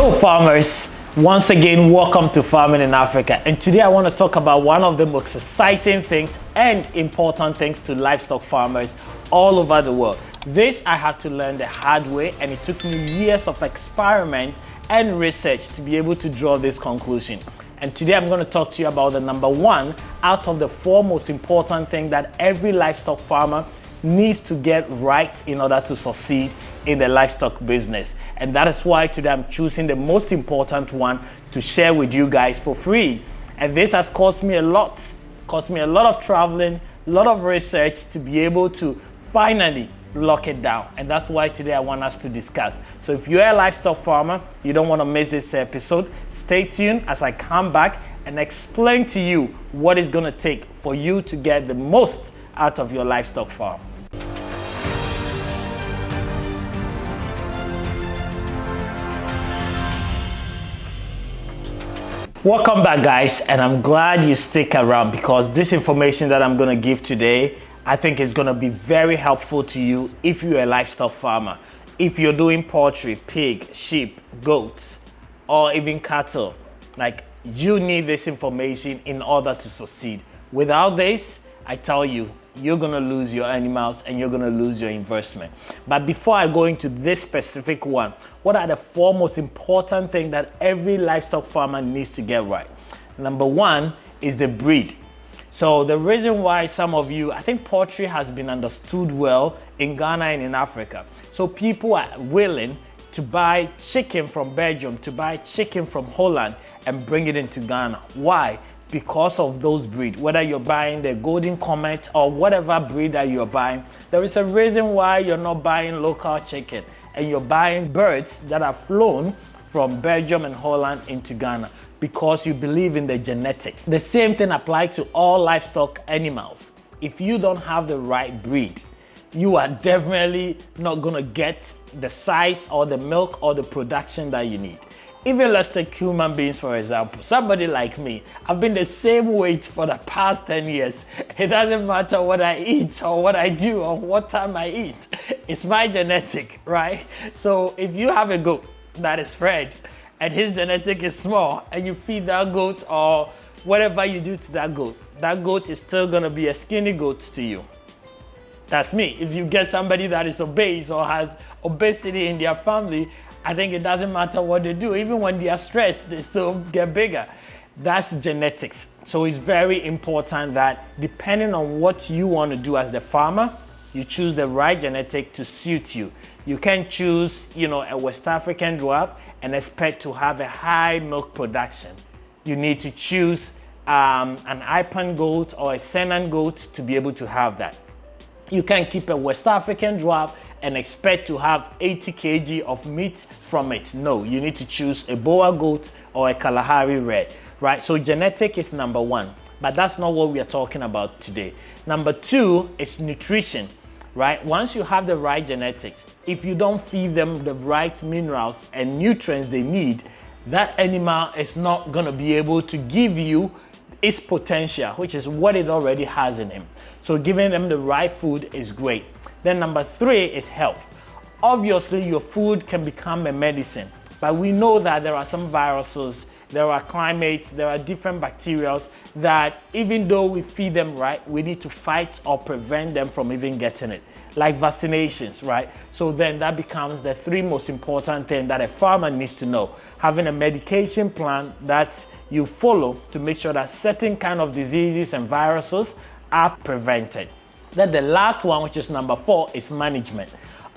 Hello farmers, once again welcome to Farming in Africa, and today I want to talk about one of the most exciting things and important things to livestock farmers all over the world. This I had to learn the hard way, and it took me years of experiment and research to be able to draw this conclusion. And today I'm going to talk to you about the number one out of the four most important things that every livestock farmer needs to get right in order to succeed in the livestock business. And that is why today I'm choosing the most important one to share with you guys for free. And this has cost me a lot of traveling, a lot of research to be able to finally lock it down. And that's why today I want us to discuss. So if you're a livestock farmer, you don't want to miss this episode. Stay tuned as I come back and explain to you what it's going to take for you to get the most out of your livestock farm. Welcome back guys, and I'm glad you stick around because this information that I'm going to give today I think is going to be very helpful to you if you're a livestock farmer. If you're doing poultry, pig, sheep, goats, or even cattle, like, you need this information in order to succeed. Without this, I tell you, you're going to lose your animals and you're going to lose your investment. But before I go into this specific one, what are the four most important things that every livestock farmer needs to get right? Number one is the breed. So the reason why some of you, I think poultry has been understood well in Ghana and in Africa. So people are willing to buy chicken from Belgium, to buy chicken from Holland and bring it into Ghana. Why? Because of those breeds. Whether you're buying the Golden Comet or whatever breed that you're buying, there is a reason why you're not buying local chicken and you're buying birds that are flown from Belgium and Holland into Ghana, because you believe in the genetic. The same thing applies to all livestock animals. If you don't have the right breed, you are definitely not gonna get the size or the milk or the production that you need. Even let's take human beings for example. Somebody like me, I've been the same weight for the past 10 years. It doesn't matter what I eat or what I do or what time I eat. It's my genetic, right? So if you have a goat that is fed and his genetic is small and you feed that goat or whatever you do to that goat is still gonna be a skinny goat to you. That's me. If you get somebody that is obese or has obesity in their family, I think it doesn't matter what they do. Even when they are stressed, they still get bigger. That's genetics. So it's very important that depending on what you want to do as the farmer, you choose the right genetic to suit you. You can't choose, a West African dwarf and expect to have a high milk production. You need to choose an Ipan goat or a Senan goat to be able to have that. You can't keep a West African dwarf and expect to have 80 kg of meat from it. No, you need to choose a Boer goat or a Kalahari Red, right? So genetic is number one, but that's not what we are talking about today. Number two is nutrition, right? Once you have the right genetics, if you don't feed them the right minerals and nutrients they need, that animal is not gonna be able to give you its potential, which is what it already has in him. So giving them the right food is great. Then number three is health. Obviously, your food can become a medicine, but we know that there are some viruses, there are climates, there are different bacteria that even though we feed them right, we need to fight or prevent them from even getting it, like vaccinations, right? So then that becomes the three most important things that a farmer needs to know. Having a medication plan that you follow to make sure that certain kind of diseases and viruses are prevented. Then the last one, which is number four, is management.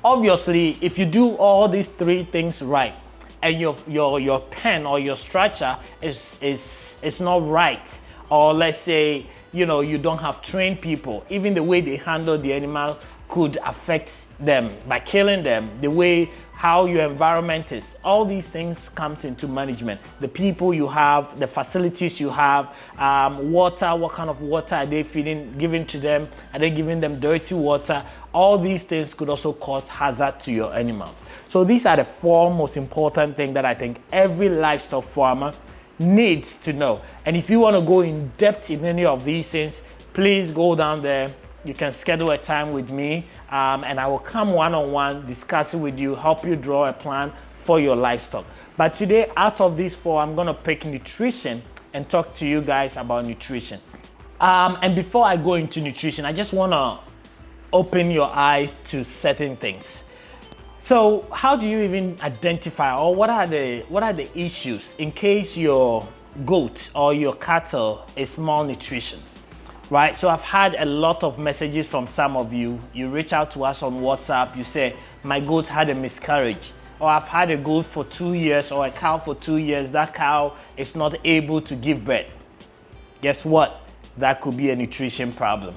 Obviously, if you do all these three things right and your pen or your structure is not right, or let's say you don't have trained people, even the way they handle the animal could affect them by killing them, the way how your environment is. All these things comes into management. The people you have, the facilities you have, water, what kind of water are they giving to them? Are they giving them dirty water? All these things could also cause hazard to your animals. So these are the four most important things that I think every livestock farmer needs to know. And if you want to go in depth in any of these things, please go down there. You can schedule a time with me and I will come one-on-one, discuss it with you, help you draw a plan for your livestock. But today, out of these four, I'm gonna pick nutrition and talk to you guys about nutrition. And before I go into nutrition, I just wanna open your eyes to certain things. So how do you even identify, or what are the issues in case your goat or your cattle is malnutrition, right? So I've had a lot of messages from some of you. You reach out to us on WhatsApp, you say, my goat had a miscarriage, or I've had a goat for 2 years or a cow for 2 years, that cow is not able to give birth. Guess what? That could be a nutrition problem,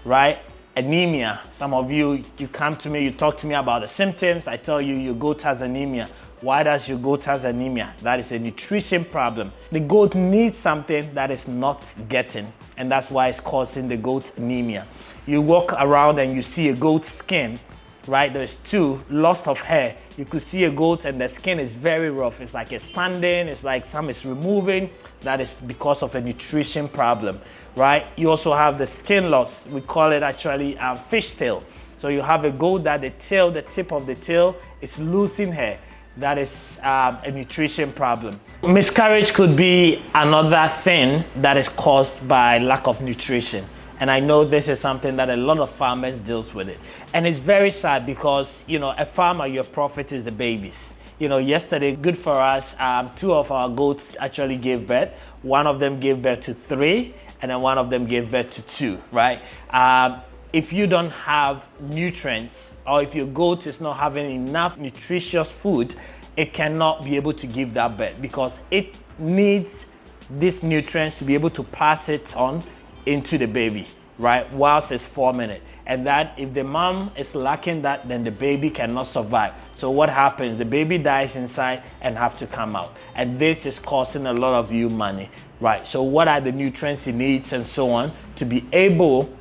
right? Anemia. Some of you come to me, you talk to me about the symptoms. I tell you your goat has anemia. Why does your goat has anemia? That is a nutrition problem. The goat needs something that is not getting, and that's why it's causing the goat anemia. You walk around and you see a goat's skin, right? There's loss of hair. You could see a goat and the skin is very rough. It's like it's standing, it's like some is removing. That is because of a nutrition problem, right? You also have the skin loss. We call it actually fishtail. So you have a goat that the tip of the tail is losing hair. That is a nutrition problem. Miscarriage could be another thing that is caused by lack of nutrition. And I know this is something that a lot of farmers deals with it. And it's very sad because, a farmer, your profit is the babies. Yesterday, good for us, 2 of our goats actually gave birth. One of them gave birth to 3, and then one of them gave birth to 2, right? If you don't have nutrients, or if your goat is not having enough nutritious food, it cannot be able to give that birth because it needs these nutrients to be able to pass it on into the baby, right? Whilst it's forming it. And that if the mom is lacking that, then the baby cannot survive. So what happens? The baby dies inside and have to come out. And this is costing a lot of you money, right? So what are the nutrients it needs and so on to be able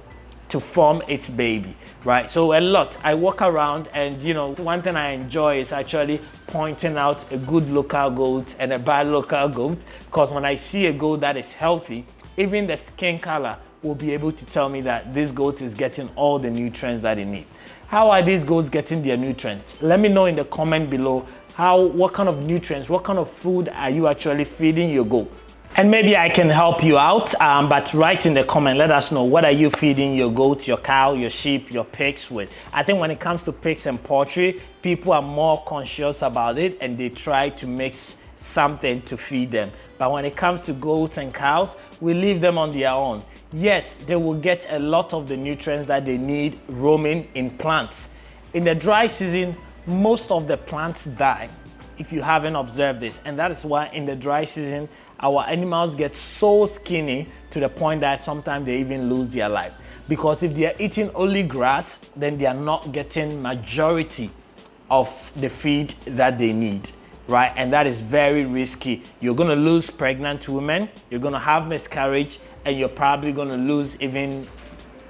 to form its baby, right? So a lot. I walk around and one thing I enjoy is actually pointing out a good local goat and a bad local goat, because when I see a goat that is healthy, even the skin color will be able to tell me that this goat is getting all the nutrients that it needs. How are these goats getting their nutrients? Let me know in the comment below what kind of nutrients, what kind of food are you actually feeding your goat? And maybe I can help you out, but write in the comment, let us know, what are you feeding your goat, your cow, your sheep, your pigs with? I think when it comes to pigs and poultry, people are more conscious about it and they try to mix something to feed them. But when it comes to goats and cows, we leave them on their own. Yes, they will get a lot of the nutrients that they need roaming in plants. In the dry season, most of the plants die, if you haven't observed this. And that is why in the dry season, our animals get so skinny to the point that sometimes they even lose their life. Because if they are eating only grass, then they are not getting majority of the feed that they need, right? And that is very risky. You're gonna lose pregnant women, you're gonna have miscarriage, and you're probably gonna lose even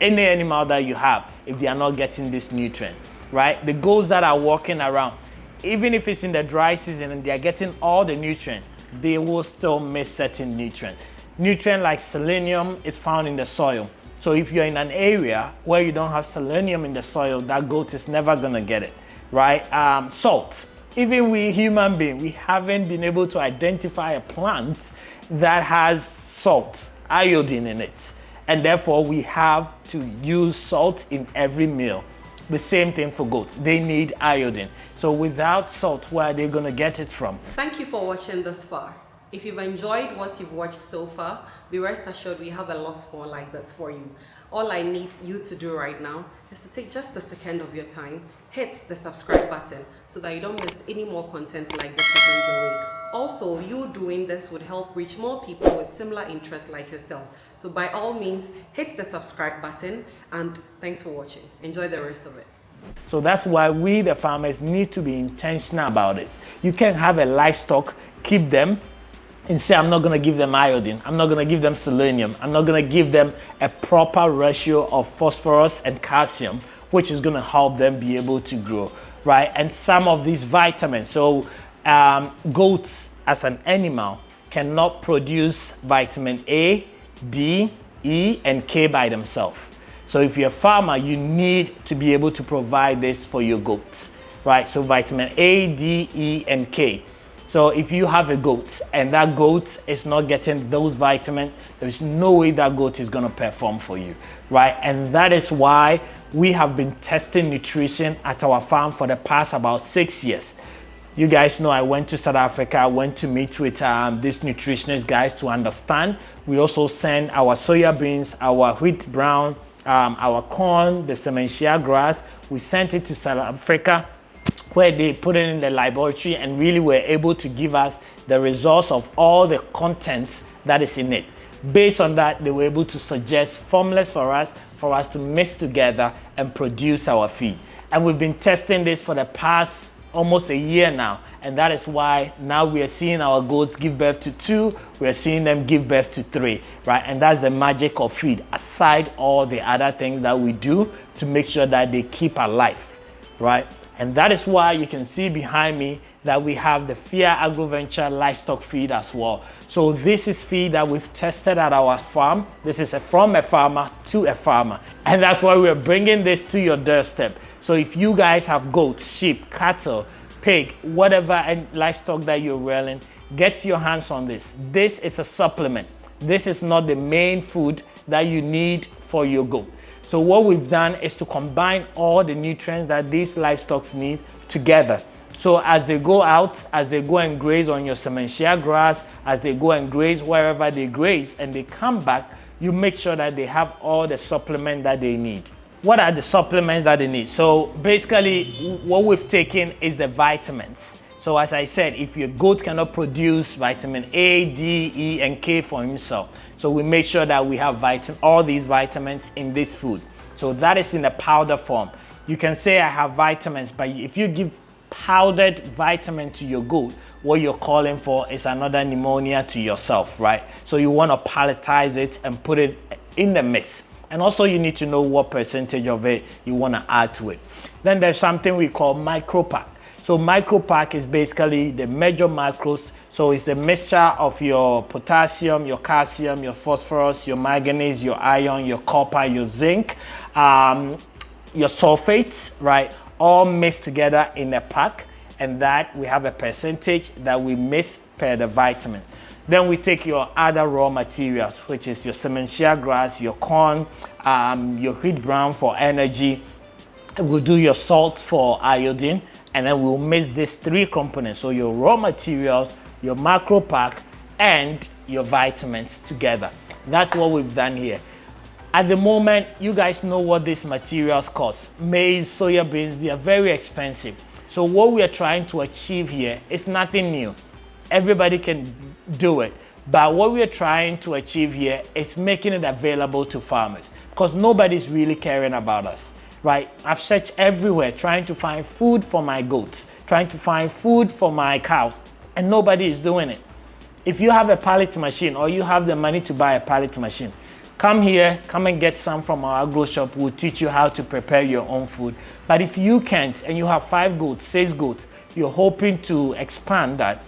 any animal that you have if they are not getting this nutrient, right? The goats that are walking around, even if it's in the dry season and they are getting all the nutrients, they will still miss certain nutrients. Nutrient like selenium is found in the soil. So if you're in an area where you don't have selenium in the soil, that goat is never gonna get it, right? Salt. Even we human beings, we haven't been able to identify a plant that has salt, iodine in it. And therefore we have to use salt in every meal. The same thing for goats. They need iodine. So without salt, where are they going to get it from? Thank you for watching this far. If you've enjoyed what you've watched so far, be rest assured we have a lot more like this for you. All I need you to do right now is to take just a second of your time, hit the subscribe button so that you don't miss any more content like this we bring your way. Also, you doing this would help reach more people with similar interests like yourself. So by all means, hit the subscribe button, and thanks for watching. Enjoy the rest of it. So that's why we, the farmers, need to be intentional about it. You can't have a livestock, keep them, and say, I'm not going to give them iodine, I'm not going to give them selenium, I'm not going to give them a proper ratio of phosphorus and calcium, which is going to help them be able to grow, right? And some of these vitamins. So goats as an animal cannot produce vitamin A, D, E, and K by themselves. So if you're a farmer, you need to be able to provide this for your goats, right? So vitamin A, D, E, and K. So if you have a goat and that goat is not getting those vitamins, there's no way that goat is going to perform for you, right? And that is why we have been testing nutrition at our farm for the past about 6 years. You guys know I went to South Africa, I went to meet with these nutritionist guys to understand. We also send our soya beans, our wheat brown, our corn, the Sementia grass. We sent it to South Africa, where they put it in the laboratory and really were able to give us the results of all the content that is in it. Based on that, they were able to suggest formulas for us to mix together and produce our feed. And we've been testing this for the past almost a year now. And that is why now we are seeing our goats give birth to 2, we are seeing them give birth to 3, right? And that's the magic of feed, aside all the other things that we do to make sure that they keep alive, right? And that is why you can see behind me that we have the FIA AgroVenture livestock feed as well. So this is feed that we've tested at our farm. This is from a farmer to a farmer. And that's why we're bringing this to your doorstep. So if you guys have goats, sheep, cattle, pig, whatever and livestock that you're rearing, get your hands on this. This is a supplement. This is not the main food that you need for your goat. So what we've done is to combine all the nutrients that these livestock need together. So as they go out, as they go and graze on your Sementia grass, as they go and graze wherever they graze and they come back, you make sure that they have all the supplement that they need. What are the supplements that they need? So basically what we've taken is the vitamins. So as I said, if your goat cannot produce vitamin A, D, E, and K for himself, so we make sure that we have all these vitamins in this food. So that is in the powder form. You can say I have vitamins, but if you give powdered vitamin to your goat, what you're calling for is another pneumonia to yourself, right? So you want to palletize it and put it in the mix. And also you need to know what percentage of it you want to add to it. Then there's something we call micro pack. So micro pack is basically the major macros. So it's the mixture of your potassium, your calcium, your phosphorus, your manganese, your iron, your copper, your zinc, your sulfates, right? All mixed together in a pack. And that we have a percentage that we mix per the vitamin. Then we take your other raw materials, which is your Sementia grass, your corn, your wheat brown for energy. We'll do your salt for iodine, and then we'll mix these 3 components. So your raw materials, your macro pack, and your vitamins together. That's what we've done here. At the moment, you guys know what these materials cost. Maize, soya beans, they are very expensive. So what we are trying to achieve here is nothing new. Everybody can do it. But what we are trying to achieve here is making it available to farmers, because nobody's really caring about us, right? I've searched everywhere trying to find food for my goats, trying to find food for my cows, and nobody is doing it. If you have a pallet machine or you have the money to buy a pallet machine, come here, come and get some from our agro shop. We'll teach you how to prepare your own food. But if you can't and you have 5 goats, 6 goats, you're hoping to expand that,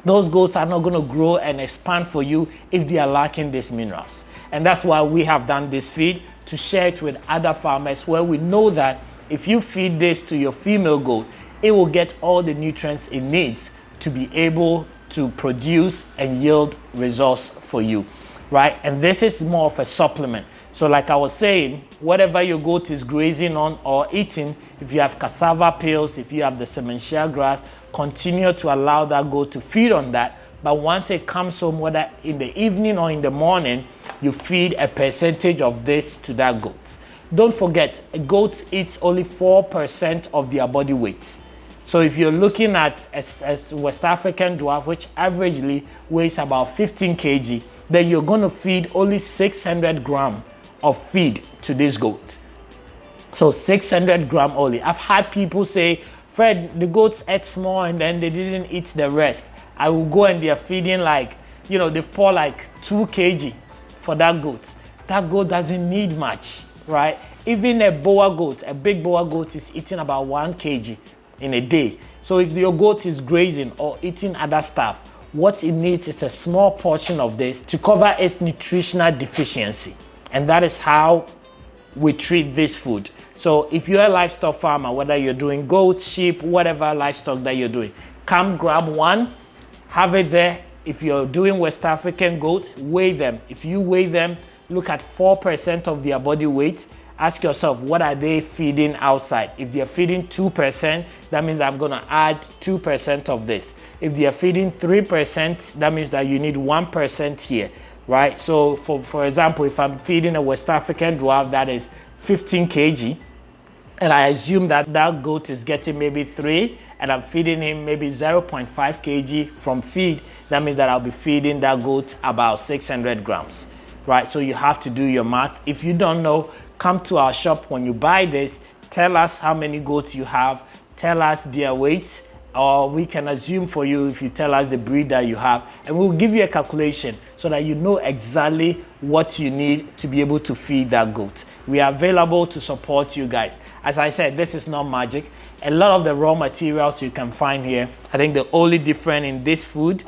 those goats are not going to grow and expand for you if they are lacking these minerals. And that's why we have done this feed, to share it with other farmers, where we know that if you feed this to your female goat, it will get all the nutrients it needs to be able to produce and yield results for you, right? And this is more of a supplement. So like I was saying, whatever your goat is grazing on or eating, if you have cassava peels, if you have the Sementia grass, continue to allow that goat to feed on that. But once it comes home, whether in the evening or in the morning, you feed a percentage of this to that goat. Don't forget, a goat eats only 4% of their body weight. So if you're looking at a West African dwarf, which averagely weighs about 15 kg, then you're going to feed only 600 grams of feed to this goat. So 600 grams only. I've had people say, Fred, the goats ate small and then they didn't eat the rest. I will go and they're feeding like, you know, they've poured like 2 kg for that goat. That goat doesn't need much, right? Even a boa goat, a big boa goat, is eating about 1 kg in a day. So if your goat is grazing or eating other stuff, what it needs is a small portion of this to cover its nutritional deficiency. And that is how we treat this food. So if you're a livestock farmer, whether you're doing goat, sheep, whatever livestock that you're doing, come grab one, have it there. If you're doing West African goats, weigh them. If you weigh them, look at 4% of their body weight. Ask yourself, what are they feeding outside? If they're feeding 2%, that means I'm gonna add 2% of this. If they're feeding 3%, that means that you need 1% here, right? So for example, if I'm feeding a West African dwarf that is 15 kg, and I assume that that goat is getting maybe 3, and I'm feeding him maybe 0.5 kg from feed, that means that I'll be feeding that goat about 600 grams, right? So you have to do your math. If you don't know, come to our shop when you buy this, tell us how many goats you have, tell us their weight, or we can assume for you if you tell us the breed that you have, and we'll give you a calculation so that you know exactly what you need to be able to feed that goat. We are available to support you guys. As I said, this is not magic. A lot of the raw materials you can find here. I think the only difference in this food,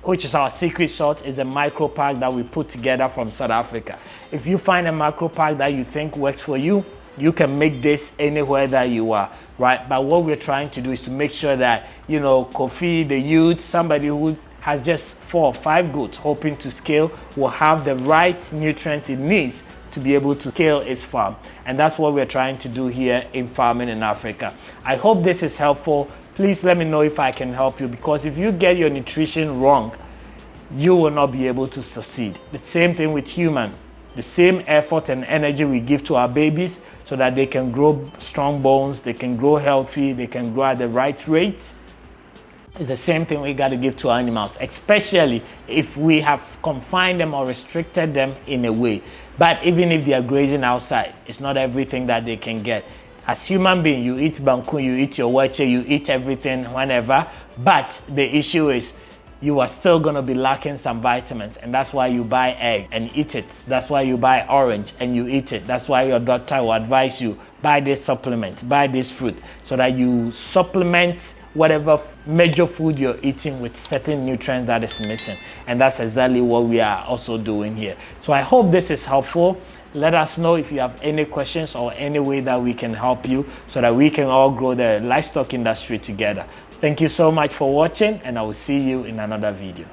which is our secret sauce, is a micro pack that we put together from South Africa. If you find a macro pack that you think works for you, you can make this anywhere that you are, right? But what we're trying to do is to make sure that, you know, Kofi, the youth, somebody who has just 4 or 5 goats hoping to scale will have the right nutrients it needs to be able to scale its farm. And that's what we're trying to do here in farming in Africa. I hope this is helpful. Please let me know if I can help you, because if you get your nutrition wrong, you will not be able to succeed. The same thing with human. The same effort and energy we give to our babies so that they can grow strong bones, they can grow healthy, they can grow at the right rate, is the same thing we got to give to our animals, especially if we have confined them or restricted them in a way. But even if they are grazing outside, it's not everything that they can get. As human beings, you eat banku, you eat your wache, you eat everything whenever, but the issue is you are still going to be lacking some vitamins, and that's why you buy egg and eat it. That's why you buy orange and you eat it. That's why your doctor will advise you, buy this supplement, buy this fruit, so that you supplement whatever major food you're eating with certain nutrients that is missing. And that's exactly what we are also doing here. So I hope this is helpful. Let us know if you have any questions or any way that we can help you so that we can all grow the livestock industry together. Thank you so much for watching, and I will see you in another video.